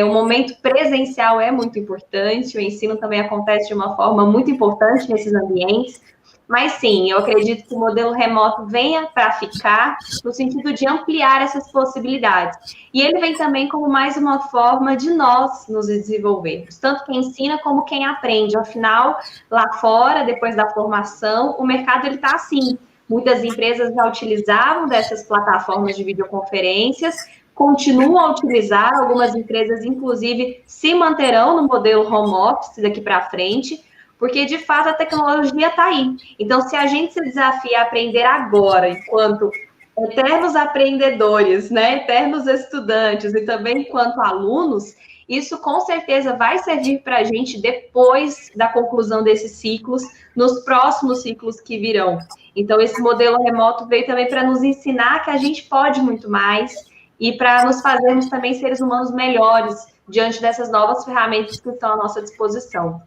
o momento presencial é muito importante, o ensino também acontece de uma forma muito importante nesses ambientes. Mas sim, eu acredito que o modelo remoto venha para ficar, no sentido de ampliar essas possibilidades. E ele vem também como mais uma forma de nós nos desenvolvermos, tanto quem ensina como quem aprende. Afinal, lá fora, depois da formação, o mercado está assim. Muitas empresas já utilizavam dessas plataformas de videoconferências, continuam a utilizar, algumas empresas, inclusive, se manterão no modelo home office daqui para frente, porque, de fato, a tecnologia está aí. Então, se a gente se desafia a aprender agora, enquanto eternos aprendedores, né, eternos estudantes e também enquanto alunos, isso com certeza vai servir para a gente depois da conclusão desses ciclos, nos próximos ciclos que virão. Então, esse modelo remoto veio também para nos ensinar que a gente pode muito mais e para nos fazermos também seres humanos melhores diante dessas novas ferramentas que estão à nossa disposição.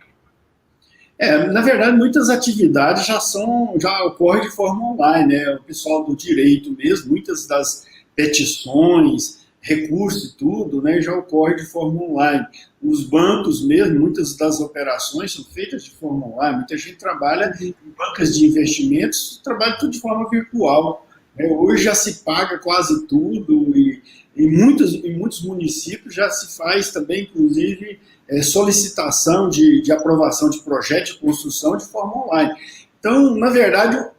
Na verdade, muitas atividades já ocorrem de forma online, né? O pessoal do direito mesmo, muitas das petições, recursos e tudo, né, já ocorre de forma online. Os bancos mesmo, muitas das operações são feitas de forma online. Muita gente trabalha em bancas de investimentos, trabalha tudo de forma virtual. Hoje já se paga quase tudo e em muitos municípios já se faz também, inclusive, solicitação de aprovação de projeto de construção de forma online. Então, na verdade,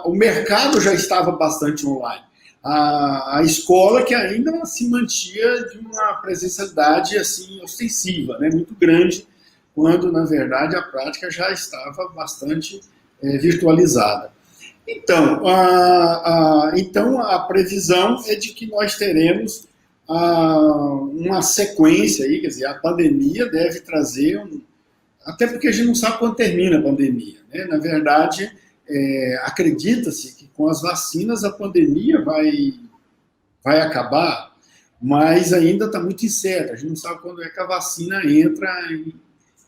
o mercado já estava bastante online. A escola que ainda se mantinha de uma presencialidade assim, ostensiva, né, muito grande, quando, na verdade, a prática já estava bastante virtualizada. Então, a previsão é de que nós teremos uma sequência aí, quer dizer, a pandemia deve trazer, até porque a gente não sabe quando termina a pandemia, né? Na verdade, acredita-se que com as vacinas a pandemia vai acabar, mas ainda está muito incerto, a gente não sabe quando é que a vacina entra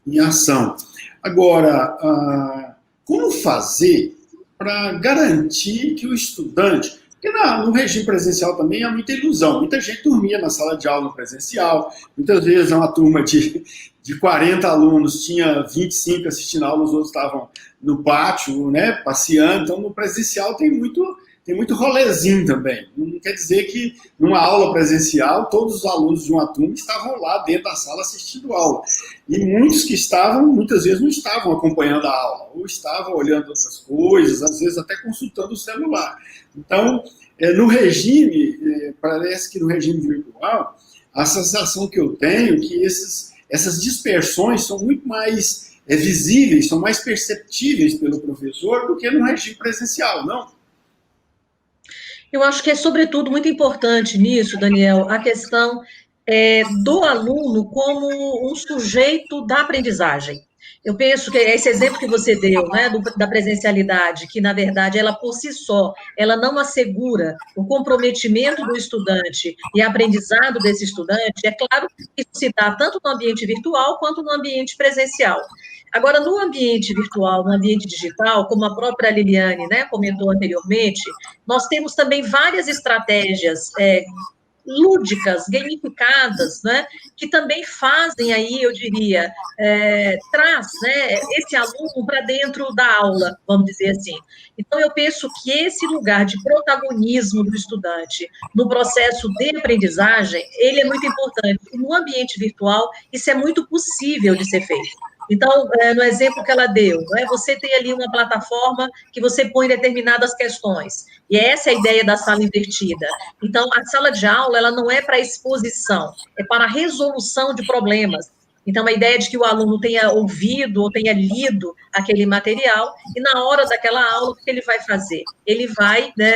em ação. Agora, como fazer para garantir que o estudante... Porque no regime presencial também há muita ilusão. Muita gente dormia na sala de aula presencial. Muitas vezes uma turma de 40 alunos tinha 25 assistindo aula, os outros estavam no pátio, né, passeando. Então, no presencial tem muito rolezinho também. Não quer dizer que numa aula presencial todos os alunos de uma turma estavam lá dentro da sala assistindo aula. E muitos que estavam, muitas vezes não estavam acompanhando a aula, ou estavam olhando outras coisas, às vezes até consultando o celular. Então, no regime, parece que no regime virtual, a sensação que eu tenho é que essas dispersões são muito mais visíveis, são mais perceptíveis pelo professor do que no regime presencial, não? Eu acho que é, sobretudo, muito importante nisso, Daniel, a questão do aluno como um sujeito da aprendizagem. Eu penso que esse exemplo que você deu, né, da presencialidade, que, na verdade, ela por si só, ela não assegura o comprometimento do estudante e aprendizado desse estudante, é claro que isso se dá tanto no ambiente virtual quanto no ambiente presencial. Agora, no ambiente virtual, no ambiente digital, como a própria Liliane, né, comentou anteriormente, nós temos também várias estratégias lúdicas, gamificadas, né, que também fazem aí, eu diria, traz, né, esse aluno para dentro da aula, vamos dizer assim. Então, eu penso que esse lugar de protagonismo do estudante no processo de aprendizagem, ele é muito importante. No ambiente virtual, isso é muito possível de ser feito. Então, no exemplo que ela deu, né, você tem ali uma plataforma que você põe determinadas questões, e essa é a ideia da sala invertida. Então, a sala de aula, ela não é para exposição, é para resolução de problemas. Então, a ideia de que o aluno tenha ouvido ou tenha lido aquele material, e na hora daquela aula, o que ele vai fazer? Ele vai, né,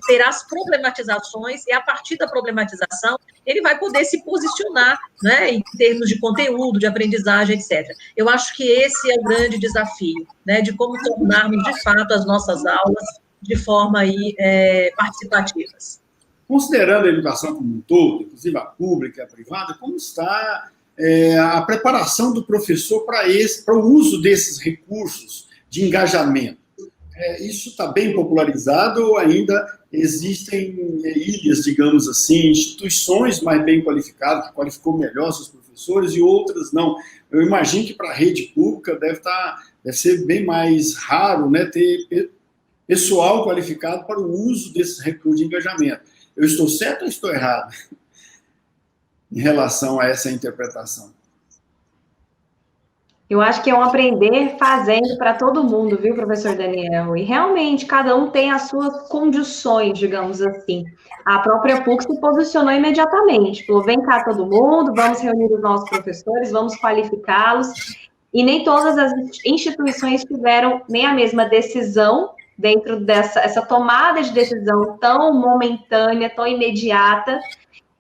ter as problematizações, e a partir da problematização, ele vai poder se posicionar, né, em termos de conteúdo, de aprendizagem, etc. Eu acho que esse é o grande desafio, né, de como tornarmos, de fato, as nossas aulas de forma aí, participativas. Considerando a educação como um todo, inclusive a pública e a privada, como está a preparação do professor para o uso desses recursos de engajamento? Isso está bem popularizado ou ainda existem ilhas, digamos assim, instituições mais bem qualificadas, que qualificou melhor seus professores e outras não? Eu imagino que para a rede pública deve ser bem mais raro, né, ter pessoal qualificado para o uso desses recursos de engajamento. Eu estou certo ou estou errado em relação a essa interpretação? Eu acho que é um aprender fazendo para todo mundo, viu, professor Daniel? E realmente, cada um tem as suas condições, digamos assim. A própria PUC se posicionou imediatamente, falou, vem cá todo mundo, vamos reunir os nossos professores, vamos qualificá-los. E nem todas as instituições tiveram nem a mesma decisão dentro dessa tomada de decisão tão momentânea, tão imediata,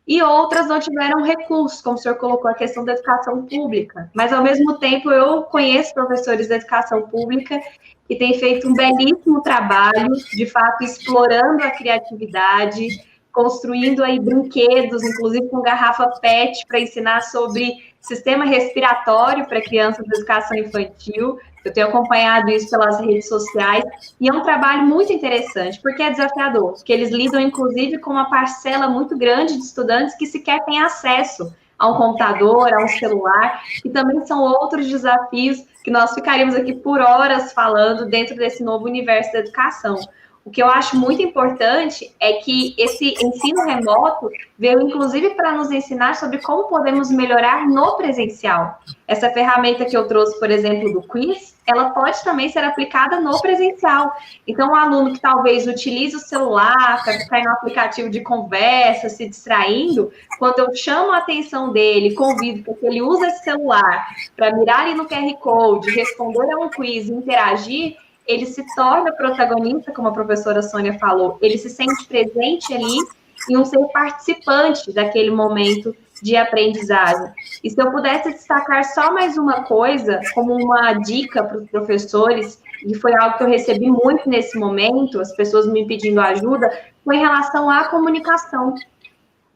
e outras não tiveram recursos, como o senhor colocou a questão da educação pública. Mas, ao mesmo tempo, eu conheço professores da educação pública que têm feito um belíssimo trabalho, de fato, explorando a criatividade, construindo aí brinquedos, inclusive com garrafa PET, para ensinar sobre sistema respiratório para crianças da educação infantil. Eu tenho acompanhado isso pelas redes sociais, e é um trabalho muito interessante, porque é desafiador, porque eles lidam, inclusive, com uma parcela muito grande de estudantes que sequer têm acesso a um computador, a um celular, e também são outros desafios que nós ficaríamos aqui por horas falando dentro desse novo universo da educação. O que eu acho muito importante é que esse ensino remoto veio, inclusive, para nos ensinar sobre como podemos melhorar no presencial. Essa ferramenta que eu trouxe, por exemplo, do quiz, ela pode também ser aplicada no presencial. Então, um aluno que talvez utilize o celular para ficar no aplicativo de conversa, se distraindo, quando eu chamo a atenção dele, convido para que ele use esse celular para mirar ali no QR Code, responder a um quiz e interagir, ele se torna protagonista, como a professora Sônia falou, ele se sente presente ali e um ser participante daquele momento de aprendizagem. E se eu pudesse destacar só mais uma coisa, como uma dica para os professores, e foi algo que eu recebi muito nesse momento, as pessoas me pedindo ajuda, foi em relação à comunicação.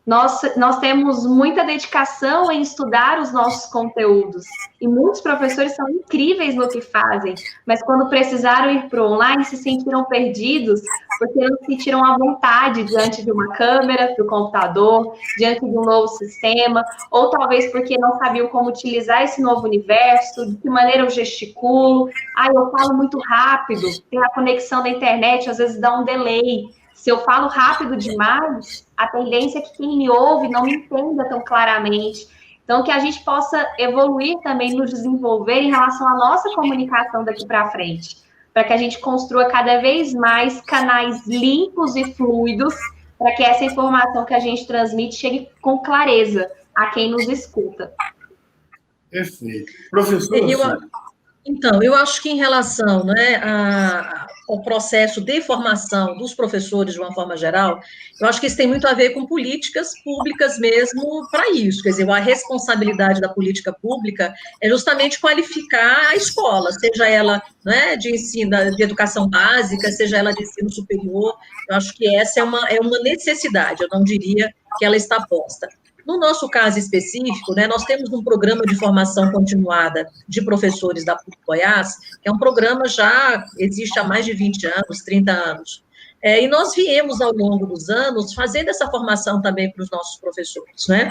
Nós temos muita dedicação em estudar os nossos conteúdos, e muitos professores são incríveis no que fazem, mas quando precisaram ir para o online, se sentiram perdidos, porque não se sentiram à vontade diante de uma câmera, do computador, diante de um novo sistema, ou talvez porque não sabiam como utilizar esse novo universo, de que maneira eu gesticulo, eu falo muito rápido, tem a conexão da internet, às vezes dá um delay. Se eu falo rápido demais, a tendência é que quem me ouve não me entenda tão claramente. Então, que a gente possa evoluir também, nos desenvolver em relação à nossa comunicação daqui para frente, para que a gente construa cada vez mais canais limpos e fluidos, para que essa informação que a gente transmite chegue com clareza a quem nos escuta. Perfeito. Professor, então, eu acho que em relação, né, ao processo de formação dos professores de uma forma geral, eu acho que isso tem muito a ver com políticas públicas mesmo para isso. Quer dizer, a responsabilidade da política pública é justamente qualificar a escola, seja ela, né, de ensino, de educação básica, seja ela de ensino superior. Eu acho que essa é uma necessidade, eu não diria que ela está posta. No nosso caso específico, né, nós temos um programa de formação continuada de professores da PUC Goiás, que é um programa já existe há mais de 20 anos, 30 anos. E nós viemos, ao longo dos anos, fazendo essa formação também para os nossos professores, né?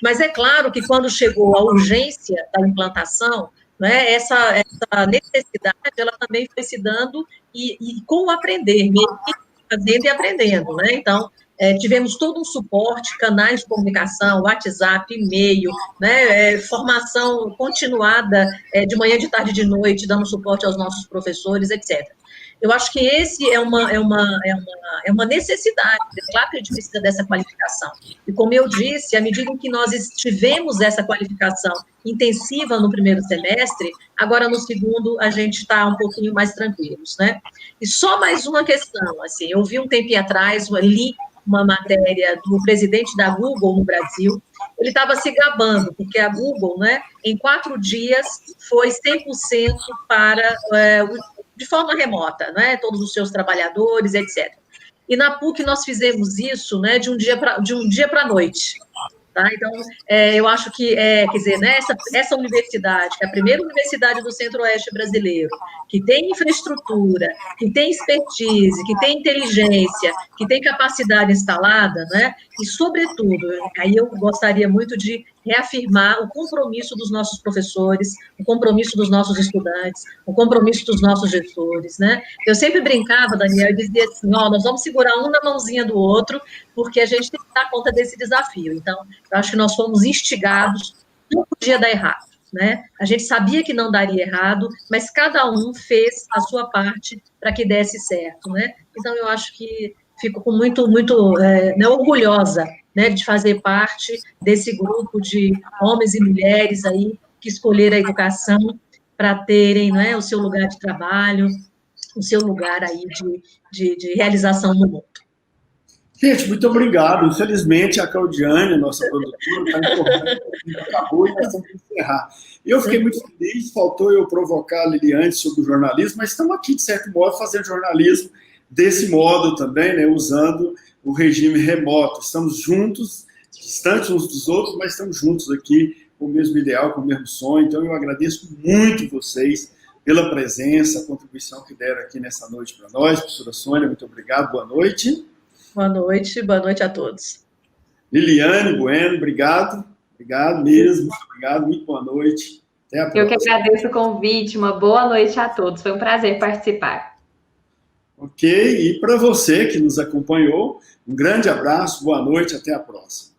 Mas é claro que quando chegou a urgência da implantação, né, essa necessidade, ela também foi se dando e com o aprender, mesmo fazendo e aprendendo, né? Então, tivemos todo um suporte, canais de comunicação, WhatsApp, e-mail, né, formação continuada de manhã, de tarde e de noite, dando suporte aos nossos professores, etc. Eu acho que esse é uma necessidade, é claro que a gente precisa dessa qualificação. E como eu disse, à medida em que nós tivemos essa qualificação intensiva no primeiro semestre, agora no segundo a gente está um pouquinho mais tranquilos, né? E só mais uma questão, assim, eu vi um tempinho atrás, li uma matéria do presidente da Google no Brasil, ele estava se gabando, porque a Google, né, em 4 dias, foi 100% para de forma remota, né, todos os seus trabalhadores, etc. E na PUC nós fizemos isso, né, de um dia para a noite. Tá? Então, eu acho que, quer dizer, né, essa universidade, que é a primeira universidade do Centro-Oeste brasileiro, que tem infraestrutura, que tem expertise, que tem inteligência, que tem capacidade instalada, né, e, sobretudo, aí eu gostaria muito de reafirmar o compromisso dos nossos professores, o compromisso dos nossos estudantes, o compromisso dos nossos gestores, né? Eu sempre brincava, Daniel, e dizia assim, nós vamos segurar um na mãozinha do outro, porque a gente tem que dar conta desse desafio. Então, eu acho que nós fomos instigados, não podia dar errado, né? A gente sabia que não daria errado, mas cada um fez a sua parte para que desse certo, né? Então, eu acho que fico com muito orgulhosa, né, de fazer parte desse grupo de homens e mulheres aí que escolheram a educação para terem, né, o seu lugar de trabalho, o seu lugar aí de realização no mundo. Gente, muito obrigado. Infelizmente, a Claudiane, nossa produtora, está informando que acabou e nós temos que encerrar. Eu fiquei muito feliz, faltou eu provocar a Liliane sobre o jornalismo, mas estamos aqui, de certo modo, fazendo jornalismo desse modo também, né, usando o regime remoto. Estamos juntos, distantes uns dos outros, mas estamos juntos aqui com o mesmo ideal, com o mesmo sonho. Então, eu agradeço muito vocês pela presença, a contribuição que deram aqui nessa noite para nós. Professora Sônia, muito obrigado, boa noite. Boa noite a todos. Liliane Bueno, obrigado mesmo, muito obrigado, muito boa noite. Até a próxima. Eu que agradeço o convite, uma boa noite a todos, foi um prazer participar. Ok, e para você que nos acompanhou, um grande abraço, boa noite, até a próxima.